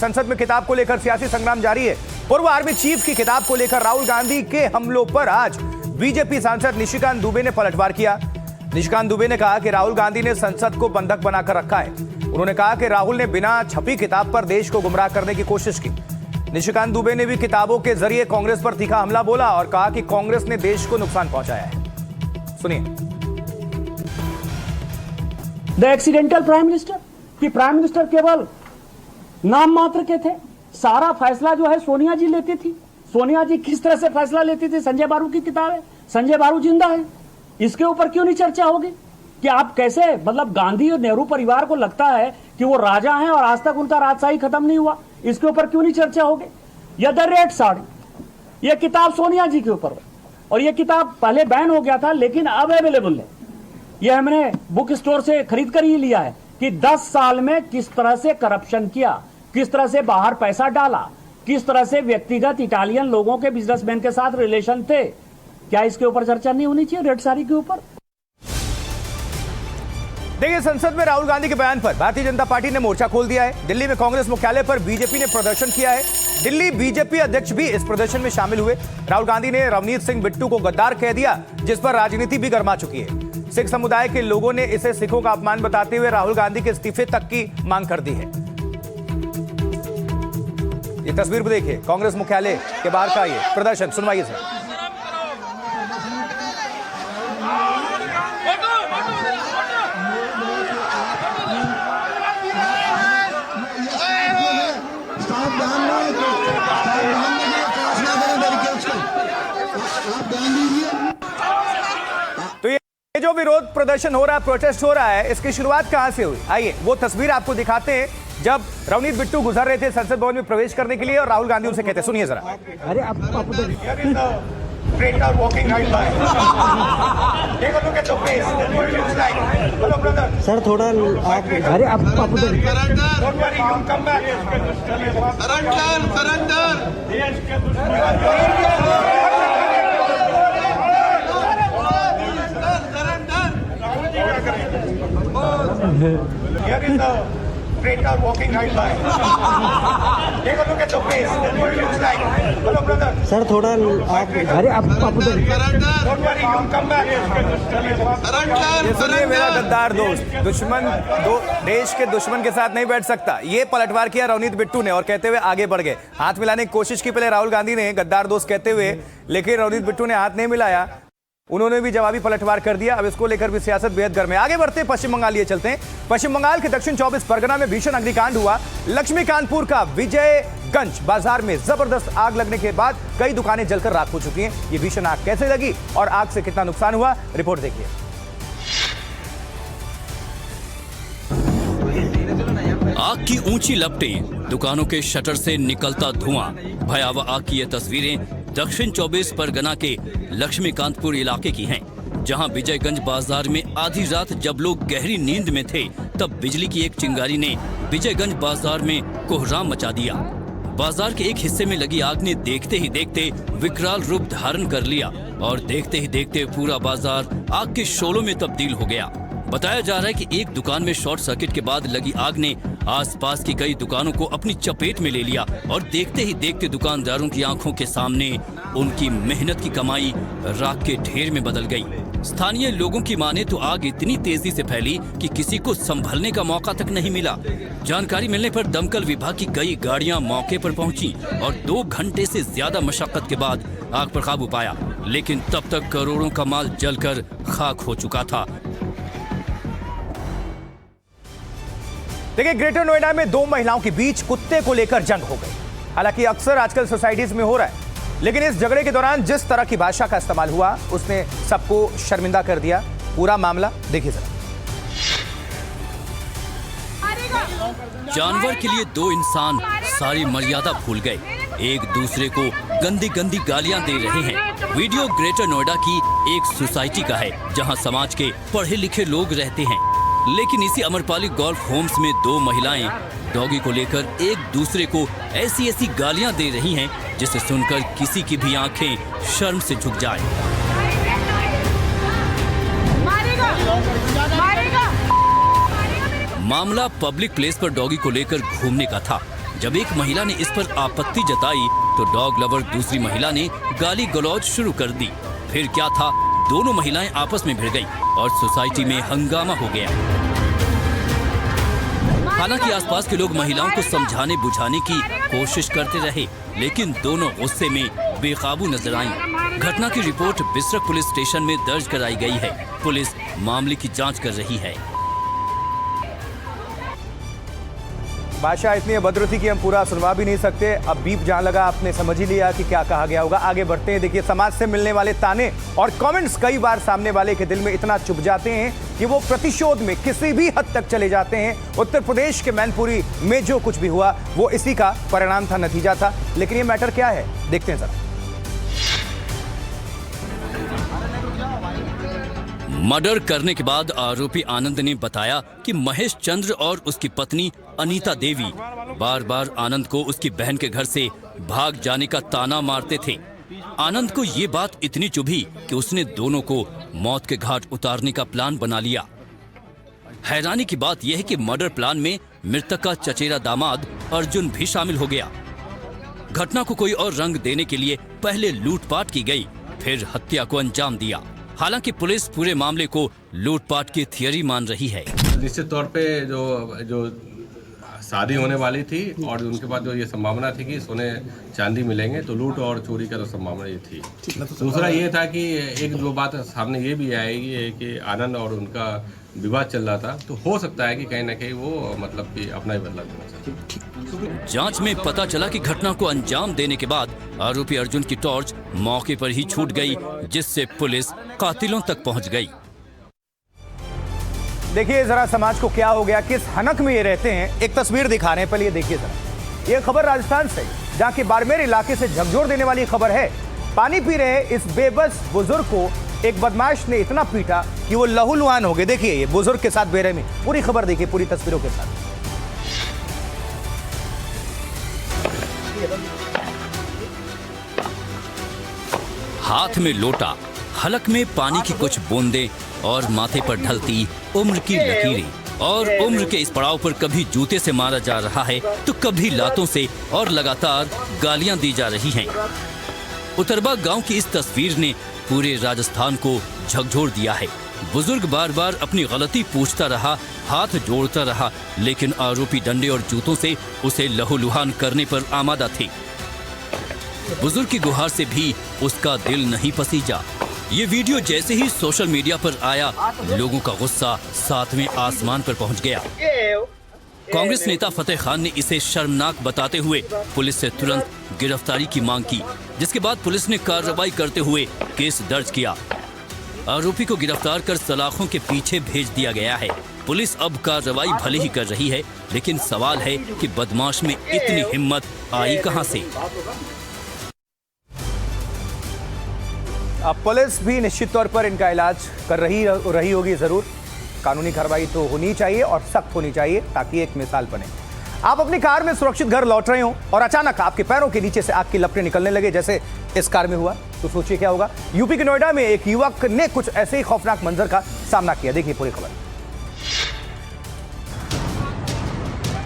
संसद में किताब को लेकर सियासी संग्राम जारी है। पूर्व आर्मी चीफ की किताब को लेकर राहुल गांधी के हमलों पर आज बीजेपी सांसद निशिकांत दुबे ने पलटवार किया। निशिकांत दुबे ने कहा कि राहुल गांधी ने संसद को बंधक बनाकर रखा है। उन्होंने कहा कि राहुल ने बिना छपी किताब पर देश को गुमराह करने की कोशिश की। निशिकांत दुबे ने भी किताबों के जरिए कांग्रेस पर तीखा हमला बोला और कहा कि कांग्रेस ने देश को नुकसान पहुंचाया है। सुनिए। द एक्सीडेंटल प्राइम मिनिस्टर कि प्राइम मिनिस्टर केवल नाम मात्र के थे। सारा फैसला जो है सोनिया जी लेती थी। सोनिया जी किस तरह से फैसला लेती थी? संजय बारू की किताब है, संजय बारू जिंदा है, इसके ऊपर क्यों नहीं चर्चा होगी कि आप कैसे, मतलब गांधी और नेहरू परिवार को लगता है कि वो राजा हैं और आज तक उनका राजशाही खत्म नहीं हुआ, इसके ऊपर क्यों नहीं चर्चा होगी? या द रेड साड़ी, ये किताब सोनिया जी के ऊपर, और ये किताब पहले बैन हो गया था लेकिन अब अवेलेबल है। ये हमने बुक स्टोर से खरीद कर ही लिया है कि 10 साल में किस तरह से करप्शन किया, किस तरह से बाहर पैसा डाला, किस तरह से व्यक्तिगत इटालियन लोगों के बिजनेसमैन के साथ रिलेशन थे। क्या इसके ऊपर चर्चा नहीं होनी चाहिए रेड साड़ी के ऊपर? देखिए, संसद में राहुल गांधी के बयान पर भारतीय जनता पार्टी ने मोर्चा खोल दिया है। दिल्ली में कांग्रेस मुख्यालय पर बीजेपी ने प्रदर्शन किया है। दिल्ली बीजेपी अध्यक्ष भी इस प्रदर्शन में शामिल हुए। राहुल गांधी ने रवनीत सिंह बिट्टू को गद्दार कह दिया, जिस पर राजनीति भी गर्मा चुकी है। सिख समुदाय के लोगों ने इसे सिखों का अपमान बताते हुए राहुल गांधी के इस्तीफे तक की मांग कर दी है। ये तस्वीर भी देखिए, कांग्रेस मुख्यालय के बाहर का ये प्रदर्शन, सुनवाइए सर। तो ये जो विरोध प्रदर्शन हो रहा है, प्रोटेस्ट हो रहा है, इसकी शुरुआत कहां से हुई? आइए वो तस्वीर आपको दिखाते हैं जब रवनीत बिट्टू गुजर रहे थे संसद भवन में प्रवेश करने के लिए और राहुल गांधी उनसे कहते, सुनिए जरा। अरे आप सर थोड़ा आप, अरे आप Traitor walking right by. Take a look at the face. What it looks like. Hello, brother. Sir थोड़ा आप, अरे आप Don't worry, you'll come back. ये सुनिए मेरा गद्दार दोस्त, देश के दुश्मन के साथ नहीं बैठ सकता। ये पलटवार किया रवनीत बिट्टू ने और कहते हुए आगे बढ़ गए। हाथ मिलाने की कोशिश की पहले राहुल गांधी ने गद्दार दोस्त कहते हुए, लेकिन रवनीत बिट्टू ने हाथ नहीं मिलाया। उन्होंने भी जवाबी पलटवार कर दिया। अब इसको लेकर भी सियासत बेहद गर्म है। आगे बढ़ते पश्चिम बंगाल लिए चलते हैं। पश्चिम बंगाल के दक्षिण 24 परगना में भीषण अग्निकांड हुआ। लक्ष्मीकांतपुर का विजयगंज बाजार में जबरदस्त आग लगने के बाद कई दुकानें जलकर राख हो चुकी हैं। ये भीषण आग कैसे लगी और आग से कितना नुकसान हुआ, रिपोर्ट देखिए। आग की ऊंची लपटें, दुकानों के शटर से निकलता धुआं। भयावह आग की ये तस्वीरें दक्षिण 24 परगना के लक्ष्मीकांतपुर इलाके की हैं, जहां विजयगंज बाजार में आधी रात जब लोग गहरी नींद में थे, तब बिजली की एक चिंगारी ने विजयगंज बाजार में कोहराम मचा दिया। बाजार के एक हिस्से में लगी आग ने देखते ही देखते विकराल रूप धारण कर लिया और देखते ही देखते पूरा बाजार आग के शोलों में तब्दील हो गया। बताया जा रहा है कि एक दुकान में शॉर्ट सर्किट के बाद लगी आग ने आसपास की कई दुकानों को अपनी चपेट में ले लिया और देखते ही देखते दुकानदारों की आंखों के सामने उनकी मेहनत की कमाई राख के ढेर में बदल गई। स्थानीय लोगों की माने तो आग इतनी तेजी से फैली कि किसी को संभलने का मौका तक नहीं मिला। जानकारी मिलने पर दमकल विभाग की कई गाड़ियां मौके पर पहुंची और 2 घंटे से ज्यादा मशक्कत के बाद आग पर काबू पाया, लेकिन तब तक करोड़ों का माल जलकर खाक हो चुका था। देखिए, ग्रेटर नोएडा में 2 महिलाओं के बीच कुत्ते को लेकर जंग हो गई। हालांकि अक्सर आजकल सोसाइटीज में हो रहा है, लेकिन इस झगड़े के दौरान जिस तरह की भाषा का इस्तेमाल हुआ उसने सबको शर्मिंदा कर दिया। पूरा मामला देखिए जरा। जानवर के लिए 2 इंसान सारी मर्यादा भूल गए, एक दूसरे को गंदी गंदी गालियां दे रहे हैं। वीडियो ग्रेटर नोएडा की एक सोसाइटी का है, जहां समाज के पढ़े लिखे लोग रहते हैं, लेकिन इसी अमरपाली गोल्फ होम्स में 2 महिलाएं डॉगी को लेकर एक दूसरे को ऐसी गालियां दे रही हैं, जिसे सुनकर किसी की भी आंखें शर्म से झुक जाए। मामला पब्लिक प्लेस पर डॉगी को लेकर घूमने का था। जब एक महिला ने इस पर आपत्ति जताई तो डॉग लवर दूसरी महिला ने गाली गलौज शुरू कर दी। फिर क्या था, दोनों महिलाएं आपस में भिड़ गई और सोसाइटी में हंगामा हो गया। हालांकि आसपास के लोग महिलाओं को समझाने बुझाने की कोशिश करते रहे, लेकिन दोनों गुस्से में बेकाबू नजर आईं। घटना की रिपोर्ट बिसरक पुलिस स्टेशन में दर्ज कराई गई है। पुलिस मामले की जांच कर रही है। बादशाह इतनी अभद्र थी कि हम पूरा सुनवा भी नहीं सकते। अब बीप जहां लगा आपने समझ ही लिया कि क्या कहा गया होगा। आगे बढ़ते हैं। देखिए, समाज से मिलने वाले ताने और कमेंट्स कई बार सामने वाले के दिल में इतना चुभ जाते हैं कि वो प्रतिशोध में किसी भी हद तक चले जाते हैं। उत्तर प्रदेश के मैनपुरी में जो कुछ भी हुआ वो इसी का परिणाम था, नतीजा था। लेकिन ये मैटर क्या है, देखते हैं जरा। मर्डर करने के बाद आरोपी आनंद ने बताया कि महेश चंद्र और उसकी पत्नी अनीता देवी बार बार आनंद को उसकी बहन के घर से भाग जाने का ताना मारते थे। आनंद को ये बात इतनी चुभी कि उसने दोनों को मौत के घाट उतारने का प्लान बना लिया। हैरानी की बात यह है कि मर्डर प्लान में मृतक का चचेरा दामाद अर्जुन भी शामिल हो गया। घटना को कोई और रंग देने के लिए पहले लूटपाट की गई, फिर हत्या को अंजाम दिया। हालांकि पुलिस पूरे मामले को लूटपाट की थियरी मान रही है। निश्चित तौर पे जो शादी होने वाली थी और उनके बाद जो ये संभावना थी कि सोने चांदी मिलेंगे, तो लूट और चोरी का तो संभावना ये थी। दूसरा ये था कि एक जो बात सामने ये भी आएगी कि आनंद और उनका विवाद चल रहा था, तो हो सकता है कि कहीं ना कहीं वो मतलब कि अपना ही बदला देना चाहते। जांच में पता चला कि घटना को अंजाम देने के बाद आरोपी अर्जुन की टॉर्च मौके पर ही छूट गई, जिससे पुलिस कातिलों तक पहुंच गई। देखिए जरा समाज को क्या हो गया, किस हनक में ये रहते हैं। एक तस्वीर दिखा रहे हैं, पहले ये देखिए जरा। ये खबर राजस्थान से, जहां के बाड़मेर इलाके से झकझोर देने वाली खबर है। पानी पी रहे इस बेबस बुजुर्ग को एक बदमाश ने इतना पीटा कि वो लहूलुहान हो गए। देखिए ये बुजुर्ग के साथ बेरहमी, पूरी खबर देखिए पूरी तस्वीरों के साथ। हाथ में लोटा, हलक में पानी की कुछ बूंदें और माथे पर ढलती उम्र की लकीरें। और उम्र के इस पड़ाव पर कभी जूते से मारा जा रहा है तो कभी लातों से, और लगातार गालियां दी जा रही हैं। उतरबा गांव की इस तस्वीर ने पूरे राजस्थान को झकझोर दिया है। बुजुर्ग बार बार अपनी गलती पूछता रहा, हाथ जोड़ता रहा, लेकिन आरोपी डंडे और जूतों से उसे लहूलुहान करने पर आमादा थे। बुजुर्ग की गुहार से भी उसका दिल नहीं पसीजा। ये वीडियो जैसे ही सोशल मीडिया पर आया, लोगों का गुस्सा सातवें आसमान पर पहुंच गया। कांग्रेस नेता फतेह खान ने इसे शर्मनाक बताते हुए पुलिस से तुरंत गिरफ्तारी की मांग की, जिसके बाद पुलिस ने कार्रवाई करते हुए केस दर्ज किया। आरोपी को गिरफ्तार कर सलाखों के पीछे भेज दिया गया है। पुलिस अब कार्रवाई भले ही कर रही है, लेकिन सवाल है कि बदमाश में इतनी हिम्मत आई कहां से। अब पुलिस भी निश्चित तौर पर इनका इलाज कर रही होगी जरूर। कानूनी कार्रवाई तो होनी चाहिए और सख्त होनी चाहिए, ताकि एक मिसाल बने। आप अपनी कार में सुरक्षित घर लौट रहे हो और अचानक आपके पैरों के नीचे से आग की लपटें निकलने लगे, जैसे इस कार में हुआ, तो सोचिए क्या होगा। यूपी के नोएडा में एक युवक ने कुछ ऐसे ही खौफनाक मंजर का सामना किया। देखिए पूरी खबर।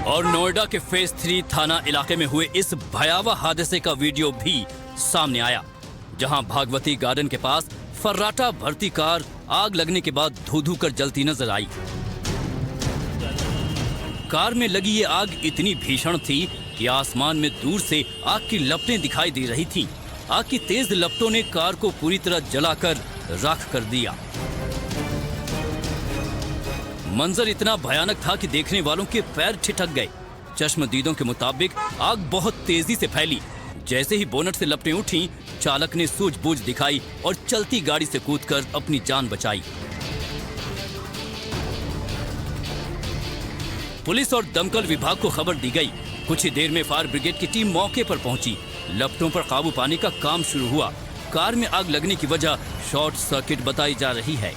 और नोएडा के फेज 3 थाना इलाके में हुए इस भयावह हादसे का वीडियो भी सामने आया, जहां भागवती गार्डन के पास फर्राटा भरती कार आग लगने के बाद धू-धू कर जलती नजर आई। कार में लगी ये आग इतनी भीषण थी कि आसमान में दूर से आग की लपटें दिखाई दे रही थीं। आग की तेज लपटों ने कार को पूरी तरह जलाकर राख कर दिया। मंजर इतना भयानक था कि देखने वालों के पैर ठिठक गए। चश्मदीदों के मुताबिक आग बहुत तेजी से फैली। जैसे ही बोनट से लपटें उठी, चालक ने सूझबूझ दिखाई और चलती गाड़ी से कूदकर अपनी जान बचाई। पुलिस और दमकल विभाग को खबर दी गई। कुछ ही देर में फायर ब्रिगेड की टीम मौके पर पहुंची। लपटों पर काबू पाने का काम शुरू हुआ। कार में आग लगने की वजह शॉर्ट सर्किट बताई जा रही है।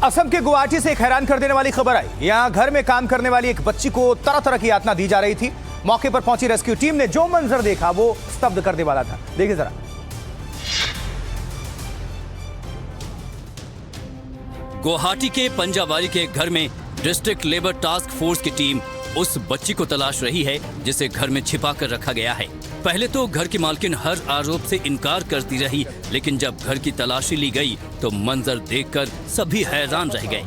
असम के गुवाहाटी से एक हैरान कर देने वाली खबर आई। यहां घर में काम करने वाली एक बच्ची को तरह तरह की यातना दी जा रही थी। मौके पर पहुंची रेस्क्यू टीम ने जो मंजर देखा वो स्तब्ध करने वाला था। देखिए जरा। गुवाहाटी के पंजाबारी के एक घर में डिस्ट्रिक्ट लेबर टास्क फोर्स की टीम उस बच्ची को तलाश रही है जिसे घर में छिपा कर रखा गया है। पहले तो घर की मालकिन हर आरोप से इनकार करती रही, लेकिन जब घर की तलाशी ली गई तो मंजर देखकर सभी हैरान रह गए।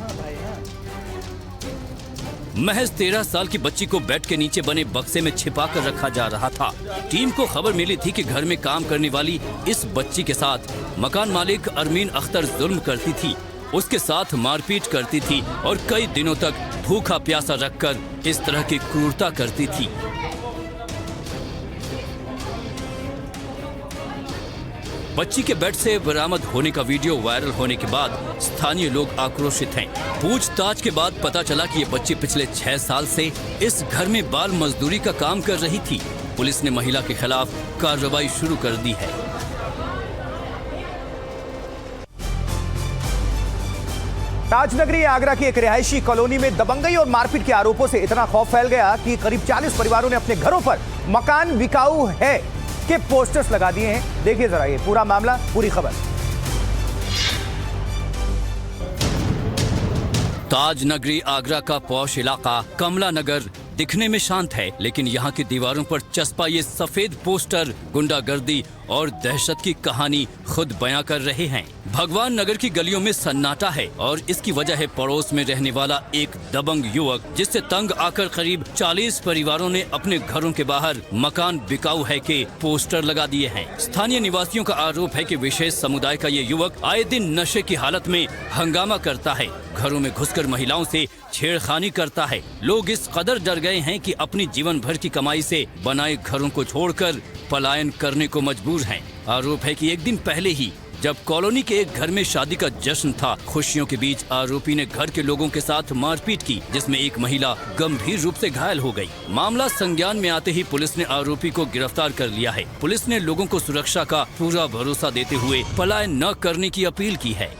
महज 13 साल की बच्ची को बेड के नीचे बने बक्से में छिपा कर रखा जा रहा था। टीम को खबर मिली थी कि घर में काम करने वाली इस बच्ची के साथ मकान मालिक अरमीन अख्तर जुल्म करती थी, उसके साथ मारपीट करती थी और कई दिनों तक भूखा प्यासा रखकर इस तरह की क्रूरता करती थी। बच्ची के बेड से बरामद होने का वीडियो वायरल होने के बाद स्थानीय लोग आक्रोशित हैं। पूछताछ के बाद पता चला कि ये बच्ची पिछले 6 साल से इस घर में बाल मजदूरी का काम कर रही थी। पुलिस ने महिला के खिलाफ कार्रवाई शुरू कर दी है। ताजनगरी आगरा की एक रिहायशी कॉलोनी में दबंगई और मारपीट के आरोपों से इतना खौफ फैल गया कि करीब 40 परिवारों ने अपने घरों पर मकान बिकाऊ है के पोस्टर्स लगा दिए हैं। देखिए जरा ये पूरा मामला, पूरी खबर। ताजनगरी आगरा का पौश इलाका कमला नगर दिखने में शांत है, लेकिन यहाँ की दीवारों पर चस्पा ये सफेद पोस्टर गुंडागर्दी और दहशत की कहानी खुद बयां कर रहे हैं। भगवान नगर की गलियों में सन्नाटा है और इसकी वजह है पड़ोस में रहने वाला एक दबंग युवक, जिससे तंग आकर करीब 40 परिवारों ने अपने घरों के बाहर मकान बिकाऊ है के पोस्टर लगा दिए हैं। स्थानीय निवासियों का आरोप है कि विशेष समुदाय का ये युवक आए दिन नशे की हालत में हंगामा करता है, घरों में घुसकर महिलाओं से छेड़खानी करता है। लोग इस कदर डर गए हैं कि अपनी जीवन भर की कमाई से बनाए घरों को छोड़कर पलायन करने को मजबूर हैं। आरोप है कि एक दिन पहले ही जब कॉलोनी के एक घर में शादी का जश्न था, खुशियों के बीच आरोपी ने घर के लोगों के साथ मारपीट की, जिसमें एक महिला गंभीर रूप से घायल हो गई। मामला संज्ञान में आते ही पुलिस ने आरोपी को गिरफ्तार कर लिया है। पुलिस ने लोगों को सुरक्षा का पूरा भरोसा देते हुए पलायन न करने की अपील की है।